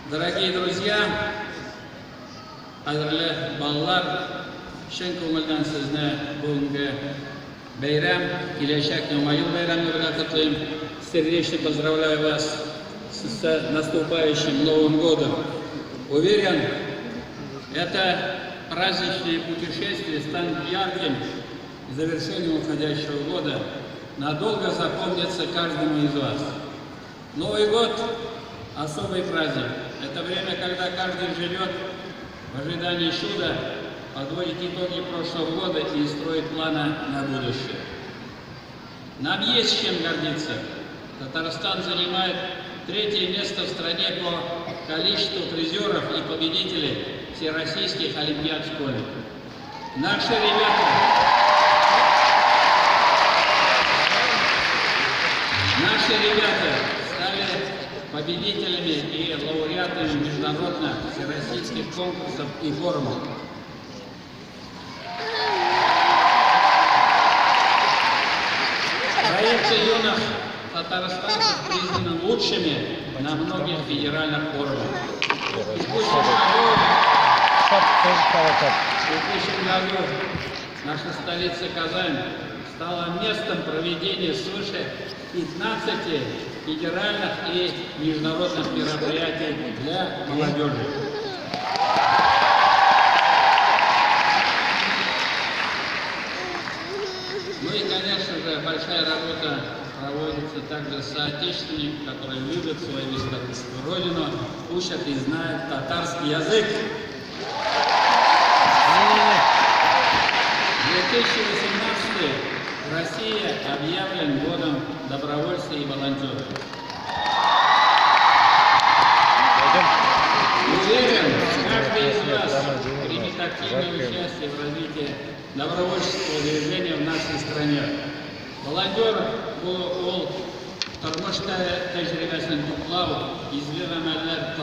Дорогие друзья, qadrli bolalar, chin ko'ngildan sizni bugungi bayram, kelajak Yangi yil bayramini bilan qutlayman. Сердечно поздравляю вас с наступающим Новым годом. Уверен, это праздничное путешествие станет ярким завершением уходящего года, надолго запомнится каждому из вас. Новый год – особый праздник. Это время, когда каждый живет в ожидании чуда, подводит итоги прошлого года и строит планы на будущее. Нам есть чем гордиться. Татарстан занимает 3-е место в стране по количеству призеров и победителей всероссийских олимпиад в школе. Наши ребята стали победителями и лауреатами международных всероссийских конкурсов и форумов. Проекты юных татарстанцев признаны лучшими на многих федеральных форумах. В текущем году наша столица Казань стала местом проведения свыше 15 федеральных и международных мероприятий для молодежи. Ну и, конечно же, большая работа проводится также с соотечественниками, которые любят свою историческую родину, учат и знают татарский язык. 2018 Россия объявлен годом добровольцев и волонтеров. Уверен, каждый из вас примет активное участие в развитии добровольческого движения в нашей стране. Волонтер ол тормышта тәҗрибәсен туплау, изге гамәлләр